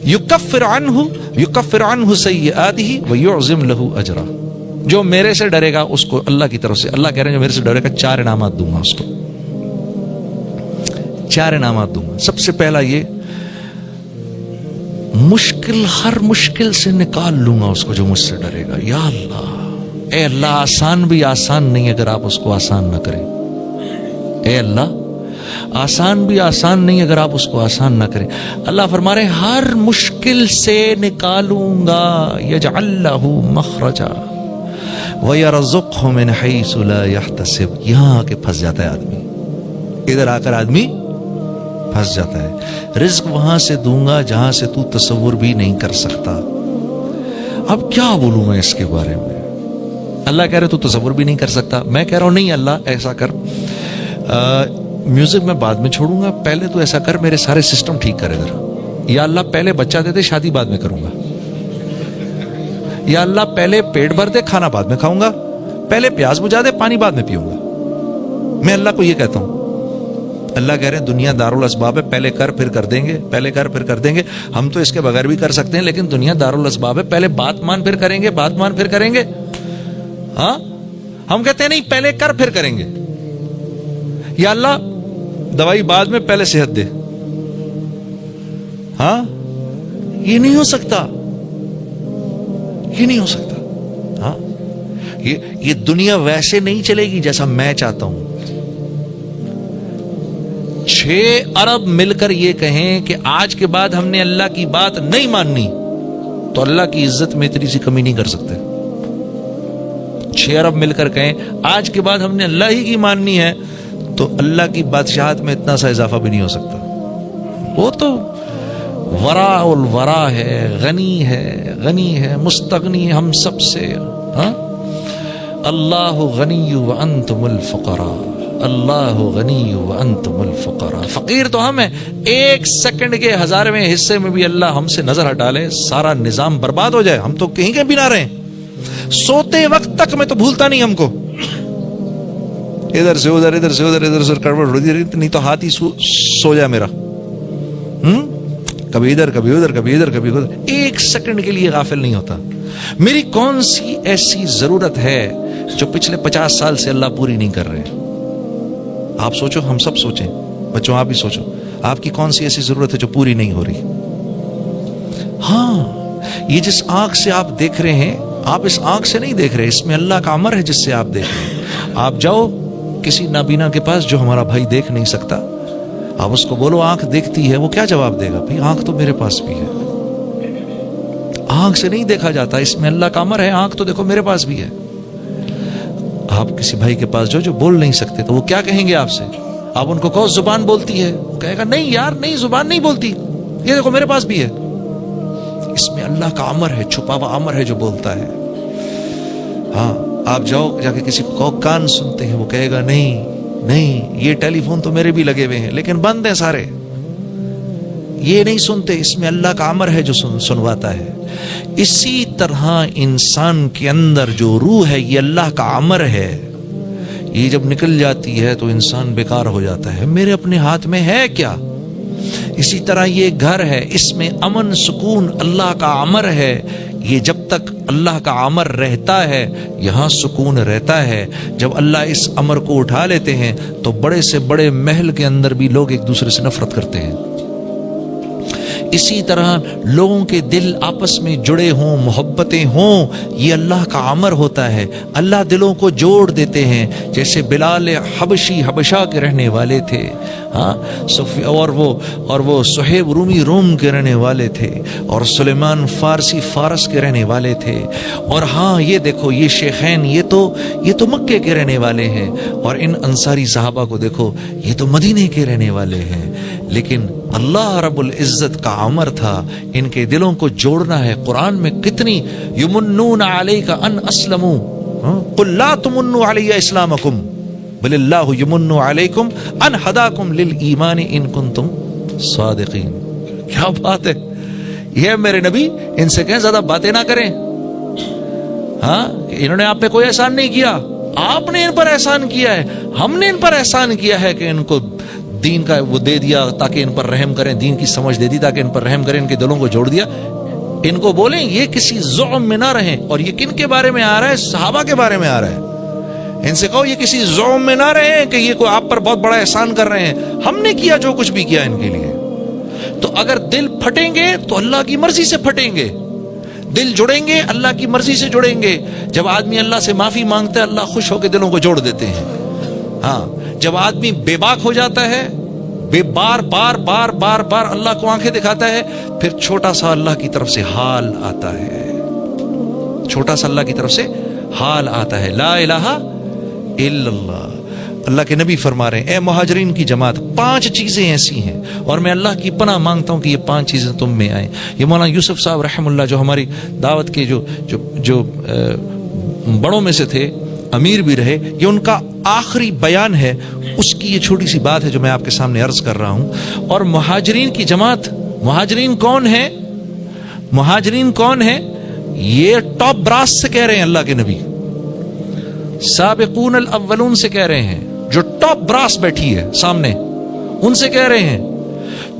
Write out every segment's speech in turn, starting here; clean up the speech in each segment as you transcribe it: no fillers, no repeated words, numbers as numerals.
یکفر عنہ سیئاتہ ویعظم لہ اجرا. جو میرے سے ڈرے گا اس کو اللہ کی طرف سے، اللہ کہہ رہے ہیں جو میرے سے ڈرے گا 4 انعامات دوں گا اس کو، 4 انعامات دوں گا. سب سے پہلا یہ مشکل، ہر مشکل سے نکال لوں گا اس کو جو مجھ سے ڈرے گا. یا اللہ، اے اللہ آسان بھی آسان نہیں اگر آپ اس کو آسان نہ کریں. اے اللہ آسان بھی آسان نہیں اگر آپ اس کو آسان نہ کریں. اللہ فرما رہے ہر مشکل سے نکالوں گا. یجعل لہ مخرجا وَيَرْزُقْهُ مِنْ حَيْثُ لَا يَحْتَسِبُ. یہاں کے پھنس جاتا ہے آدمی، ادھر آ کر آدمی پھنس جاتا ہے. رزق وہاں سے دوں گا جہاں سے تو تصور بھی نہیں کر سکتا. اب کیا بولوں میں اس کے بارے میں؟ اللہ کہہ رہے تو تصور بھی نہیں کر سکتا. میں کہہ رہا ہوں نہیں اللہ ایسا کر، میوزک میں بعد میں چھوڑوں گا، پہلے تو ایسا کر میرے سارے سسٹم ٹھیک کر ادھر. یا اللہ پہلے بچہ دے دے، شادی بعد میں کروں گا. یا اللہ پہلے پیٹ بھر دے، کھانا بعد میں کھاؤں گا. پہلے پیاس بجھا دے، پانی بعد میں پیوں گا. میں اللہ کو یہ کہتا ہوں. اللہ کہہ رہے ہیں دنیا دارالاسباب ہے، پہلے کر پھر کر دیں گے، پہلے کر پھر کر دیں گے. ہم تو اس کے بغیر بھی کر سکتے ہیں لیکن دنیا دارالاسباب ہے، پہلے بات مان پھر کریں گے، بات مان پھر کریں گے. ہاں ہم کہتے ہیں نہیں پہلے کر پھر کریں گے. یا اللہ دوائی بعد میں، پہلے صحت دے. ہاں یہ نہیں ہو سکتا، یہ نہیں ہو سکتا. ہاں یہ دنیا ویسے نہیں چلے گی جیسا میں چاہتا ہوں. 6 ارب مل کر یہ کہیں کہ آج کے بعد ہم نے اللہ کی بات نہیں ماننی تو اللہ کی عزت میں اتنی سی کمی نہیں کر سکتے. 6 ارب مل کر کہیں آج کے بعد ہم نے اللہ ہی کی ماننی ہے تو اللہ کی بادشاہت میں اتنا سا اضافہ بھی نہیں ہو سکتا. وہ تو ورا الورا ہے، غنی ہے، مستغنی ہم سب سے. ہاں اللہ غنی وانتم الفقراء، اللہ غنی وانتم الفقراء. فقیر تو ہم ہیں. 1 سیکنڈ کے 1000ویں حصے میں بھی اللہ ہم سے نظر ہٹا لے، سارا نظام برباد ہو جائے، ہم تو کہیں کے بھی نہ رہیں. سوتے وقت تک میں تو بھولتا نہیں ہم کو. ادھر سے ادھر، ادھر سے ادھر، ادھر سے کڑوڑ نہیں تو ہاتھ ہی سو جائے میرا. کبھی ادھر کبھی ادھر، کبھی ادھر کبھی ادھر. 1 سیکنڈ کے لیے غافل نہیں ہوتا. میری کون سی ایسی ضرورت ہے جو پچھلے 50 سال سے اللہ پوری نہیں کر رہے؟ آپ سوچو، ہم سب سوچیں. بچوں آپ بھی سوچو، آپ کی کون سی ایسی ضرورت ہے جو پوری نہیں ہو رہی؟ ہاں یہ جس آنکھ سے آپ دیکھ رہے ہیں، آپ اس آنکھ سے نہیں دیکھ رہے، اس میں اللہ کا امر ہے جس سے آپ دیکھ رہے ہیں. آپ جاؤ کسی نابینا کے پاس جو ہمارا بھائی دیکھ نہیں سکتا، آپ اس کو بولو آنکھ دیکھتی ہے، وہ کیا جواب دے گا؟ بھائی آنکھ تو میرے پاس بھی ہے. آنکھ سے نہیں دیکھا جاتا، اس میں اللہ کا امر ہے، آنکھ تو دیکھو میرے پاس بھی ہے. آپ کسی بھائی کے پاس جو بول نہیں سکتے تو وہ کیا کہیں گے آپ سے؟ آپ ان کو کہو زبان بولتی ہے، وہ کہے گا نہیں یار نہیں، زبان نہیں بولتی، یہ دیکھو میرے پاس بھی ہے. اس میں اللہ کا امر ہے، چھپا ہوا امر ہے جو بولتا ہے. ہاں آپ جاؤ جا کے کسی کو کان سنتے ہیں، وہ کہے گا نہیں یہ ٹیلی فون تو میرے بھی لگے ہوئے ہیں لیکن بند ہیں سارے، یہ نہیں سنتے. اس میں اللہ کا امر ہے جو سنواتا ہے. اسی طرح انسان کے اندر جو روح ہے یہ اللہ کا امر ہے. یہ جب نکل جاتی ہے تو انسان بیکار ہو جاتا ہے. میرے اپنے ہاتھ میں ہے کیا؟ اسی طرح یہ گھر ہے، اس میں امن سکون اللہ کا امر ہے. یہ جب تک اللہ کا امر رہتا ہے یہاں سکون رہتا ہے. جب اللہ اس امر کو اٹھا لیتے ہیں تو بڑے سے بڑے محل کے اندر بھی لوگ ایک دوسرے سے نفرت کرتے ہیں. اسی طرح لوگوں کے دل آپس میں جڑے ہوں، محبتیں ہوں، یہ اللہ کا امر ہوتا ہے. اللہ دلوں کو جوڑ دیتے ہیں. جیسے بلال حبشی حبشہ کے رہنے والے تھے، ہاں اور وہ صہیب رومی روم کے رہنے والے تھے، اور سلیمان فارسی فارس کے رہنے والے تھے. اور ہاں یہ دیکھو یہ شیخین یہ تو مکے کے رہنے والے ہیں، اور ان انصاری صحابہ کو دیکھو یہ تو مدینے کے رہنے والے ہیں. لیکن اللہ رب العزت کا امر تھا ان کے دلوں کو جوڑنا ہے. قرآن میں کتنی یمنون علیک ان اسلموا قل لا تمنوا علی اسلامکم بل اللہ یمن علیکم ان ہداکم للایمان ان کنتم صادقین. کیا بات ہے یہ میرے نبی، ان سے کہیں زیادہ باتیں نہ کریں. ہاں انہوں نے آپ پہ کوئی احسان نہیں کیا، آپ نے ان پر احسان کیا ہے. ہم نے ان پر احسان کیا ہے کہ ان کو دین کا وہ دے دیا تاکہ ان پر رحم کریں، دین کی سمجھ دے دی تاکہ ان پر رحم کریں، ان کے دلوں کو جوڑ دیا. ان کو بولیں یہ کسی زعم میں نہ رہیں. اور یہ کن کے بارے میں آ رہا ہے؟ صحابہ کے بارے میں آ رہا ہے. ان سے کہو یہ کسی زعم میں نہ رہیں کہ یہ کوئی آپ پر بہت بڑا احسان کر رہے ہیں. ہم نے کیا جو کچھ بھی کیا ان کے لیے. تو اگر دل پھٹیں گے تو اللہ کی مرضی سے پھٹیں گے، دل جڑیں گے اللہ کی مرضی سے جڑیں گے. جب آدمی اللہ سے معافی مانگتا ہے اللہ خوش ہو کے دلوں کو جوڑ دیتے ہیں. ہاں جب آدمی بے باک ہو جاتا ہے، بار بار بار بار بار اللہ کو آنکھیں دکھاتا ہے، پھر چھوٹا سا اللہ کی طرف سے حال آتا ہے، چھوٹا سا اللہ کی طرف سے حال آتا ہے. لا الہ الا اللہ. اللہ کے نبی فرما رہے ہیں اے مہاجرین کی جماعت 5 چیزیں ایسی ہیں اور میں اللہ کی پناہ مانگتا ہوں کہ یہ 5 چیزیں تم میں آئیں. یہ مولانا یوسف صاحب رحم اللہ جو ہماری دعوت کے جو بڑوں میں سے تھے، امیر بھی رہے، یہ ان کا آخری بیان ہے. اس کی یہ چھوٹی سی بات ہے جو میں آپ کے سامنے عرض کر رہا ہوں. اور مہاجرین کی جماعت، مہاجرین کون ہے؟ مہاجرین کون ہے؟ یہ ٹاپ براس سے کہہ رہے ہیں اللہ کے نبی، سابقون الاولون سے کہہ رہے ہیں، جو ٹاپ براس بیٹھی ہے سامنے ان سے کہہ رہے ہیں،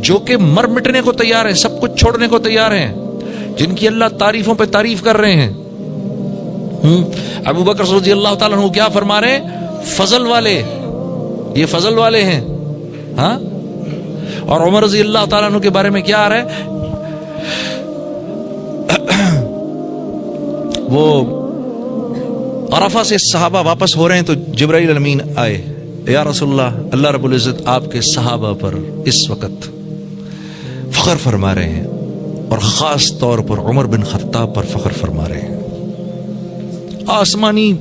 جو کہ مر مٹنے کو تیار ہیں، سب کچھ چھوڑنے کو تیار ہیں، جن کی اللہ تعریفوں پہ تعریف کر رہے ہیں. ابو بکر رضی اللہ تعالیٰ عنہ کیا فرما رہے ہیں؟ فضل والے، یہ فضل والے ہیں. ہاں اور عمر رضی اللہ تعالیٰ عنہ کے بارے میں کیا آ رہا ہے؟ وہ عرفہ سے صحابہ واپس ہو رہے ہیں تو جبرائیل امین آئے، یا رسول اللہ، اللہ رب العزت آپ کے صحابہ پر اس وقت فخر فرما رہے ہیں اور خاص طور پر عمر بن خطاب پر فخر فرما رہے ہیں. آسمانی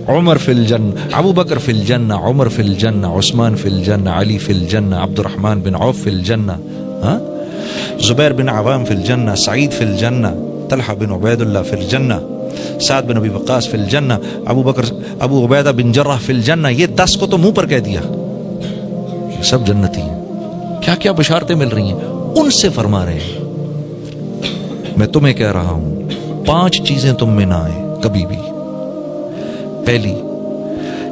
عمر فی الجنہ، ابو بکر فی الجنہ، عمر فی الجنہ، عثمان فی الجنہ، علی فی الجنہ، عبد الرحمن بن عوف فی الجنہ، زبیر بن عوام فی الجنہ، سعید فی الجنہ، طلحہ بن عبید اللہ فی الجنہ، سعد بن ابی وقاص فی الجنہ، ابو عبیدہ بن جرح فی الجنہ. یہ 10 کو تو منہ پر کہہ دیا، یہ سب جنتی ہیں. کیا کیا بشارتیں مل رہی ہیں. ان سے فرما رہے ہیں میں تمہیں کہہ رہا ہوں 5 چیزیں تم میں نہ آئیں کبھی بھی. پہلی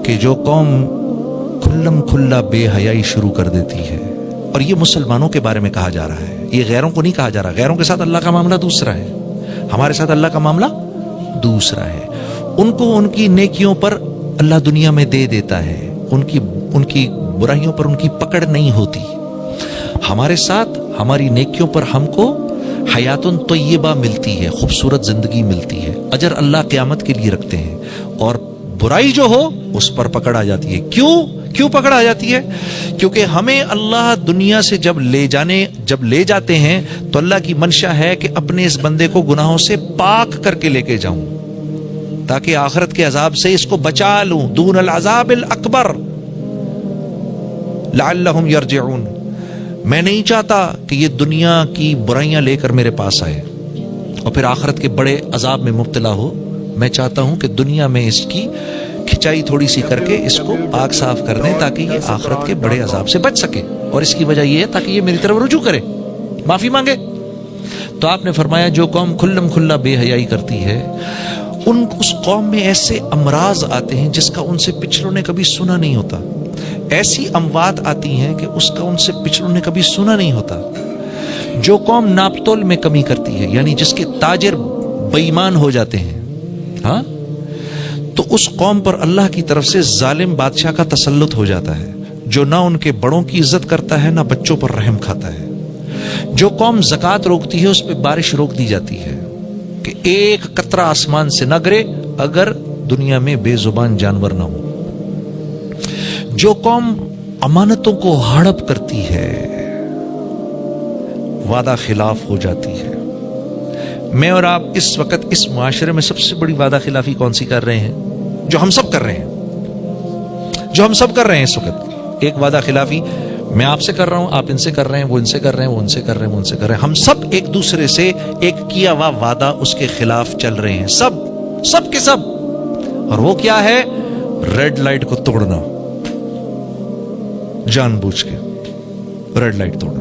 کہ جو قوم کھلم کھلا بے حیائی شروع کر دیتی ہے، اور یہ مسلمانوں کے بارے میں کہا جا رہا ہے، یہ غیروں کو نہیں کہا جا رہا. غیروں کے ساتھ اللہ کا معاملہ دوسرا ہے، ہمارے ساتھ اللہ کا معاملہ دوسرا ہے. ان کو ان کی نیکیوں پر اللہ دنیا میں دے دیتا ہے، ان کی برائیوں پر ان کی پکڑ نہیں ہوتی. ہمارے ساتھ ہماری نیکیوں پر ہم کو حیات طیبہ ملتی ہے، خوبصورت زندگی ملتی ہے، اجر اللہ قیامت کے لیے رکھتے ہیں. اور برائی جو ہو اس پر پکڑ آ جاتی ہے. کیوں پکڑ آ جاتی ہے؟ کیونکہ ہمیں اللہ دنیا سے جب لے جاتے ہیں تو اللہ کی منشا ہے کہ اپنے اس بندے کو گناہوں سے پاک کر کے لے کے جاؤں تاکہ آخرت کے عذاب سے اس کو بچا لوں، دون العذاب الاکبر لعلہم یرجعون. میں نہیں چاہتا کہ یہ دنیا کی برائیاں لے کر میرے پاس آئے اور پھر آخرت کے بڑے عذاب میں مبتلا ہو. میں چاہتا ہوں کہ دنیا میں اس کی کھچائی تھوڑی سی کر کے اس کو پاک صاف کر دیں تاکہ یہ آخرت کے بڑے عذاب سے بچ سکے. اور اس کی وجہ یہ ہے تاکہ یہ میری طرف رجوع کرے، معافی مانگے. تو آپ نے فرمایا جو قوم کھلم کھلا بے حیائی کرتی ہے اس قوم میں ایسے امراض آتے ہیں جس کا ان سے پچھلوں نے کبھی سنا نہیں ہوتا. ایسی اموات آتی ہیں کہ اس کا ان سے پچھلوں نے کبھی سنا نہیں ہوتا. جو قوم ناپتول میں کمی کرتی ہے، یعنی جس کے تاجر بے ایمان ہو جاتے ہیں، ہاں، تو اس قوم پر اللہ کی طرف سے ظالم بادشاہ کا تسلط ہو جاتا ہے جو نہ ان کے بڑوں کی عزت کرتا ہے نہ بچوں پر رحم کھاتا ہے. جو قوم زکوٰۃ روکتی ہے اس پہ بارش روک دی جاتی ہے کہ ایک قطرہ آسمان سے نہ گرے اگر دنیا میں بے زبان جانور نہ ہو. جو قوم امانتوں کو ہڑپ کرتی ہے، وعدہ خلاف ہو جاتی ہے. میں اور آپ اس وقت اس معاشرے میں سب سے بڑی وعدہ خلافی کون سی کر رہے ہیں؟ جو ہم سب کر رہے ہیں اس وقت. ایک وعدہ خلافی میں آپ سے کر رہا ہوں، آپ ان سے کر رہے ہیں، وہ ان سے کر رہے ہیں، وہ ان سے کر رہے ہیں، وہ ان سے کر رہے ہیں. ہم سب ایک دوسرے سے ایک کیا ہوا وعدہ اس کے خلاف چل رہے ہیں، سب کے سب. اور وہ کیا ہے؟ ریڈ لائٹ کو توڑنا، جان بوجھ کے ریڈ لائٹ توڑنا.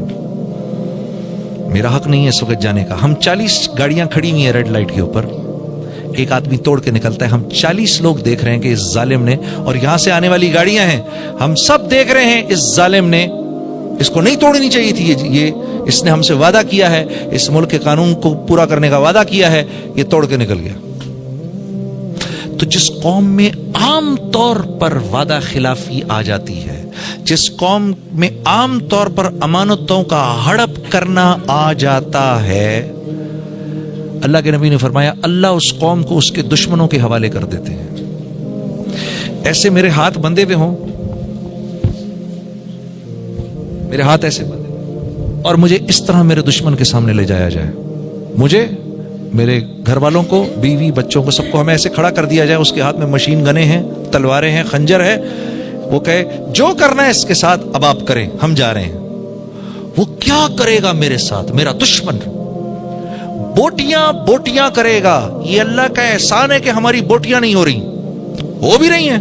میرا حق نہیں ہے اس وقت جانے کا. ہم 40 گاڑیاں کھڑی ہوئی ہیں ریڈ لائٹ کے اوپر، ایک آدمی توڑ کے نکلتا ہے، ہم 40 لوگ دیکھ رہے ہیں کہ اس ظالم نے، اور یہاں سے آنے والی گاڑیاں ہیں، ہم سب دیکھ رہے ہیں اس ظالم نے اس کو نہیں توڑنی چاہیے تھی, یہ اس نے ہم سے وعدہ کیا ہے, اس ملک کے قانون کو پورا کرنے کا وعدہ کیا ہے, یہ توڑ کے نکل گیا. تو جس قوم میں عام طور پر وعدہ خلافی آ جاتی ہے, جس قوم میں عام طور پر امانتوں کا ہڑپ کرنا آ جاتا ہے, اللہ کے نبی نے فرمایا اللہ اس قوم کو اس کے دشمنوں کے حوالے کر دیتے ہیں. ایسے میرے ہاتھ بندھے ہوئے ہوں, میرے ہاتھ ایسے بندھے اور مجھے اس طرح میرے دشمن کے سامنے لے جایا جائے, مجھے, میرے گھر والوں کو, بیوی بچوں کو, سب کو ہمیں ایسے کھڑا کر دیا جائے, اس کے ہاتھ میں مشین گنیں ہیں, تلواریں ہیں, خنجر ہے, وہ کہے جو کرنا ہے اس کے ساتھ اب آپ کریں, ہم جا رہے ہیں. وہ کیا کرے گا میرے ساتھ, میرا دشمن بوٹیاں بوٹیاں کرے گا. یہ اللہ کا احسان ہے کہ ہماری بوٹیاں نہیں ہو رہی, ہو بھی رہی ہیں,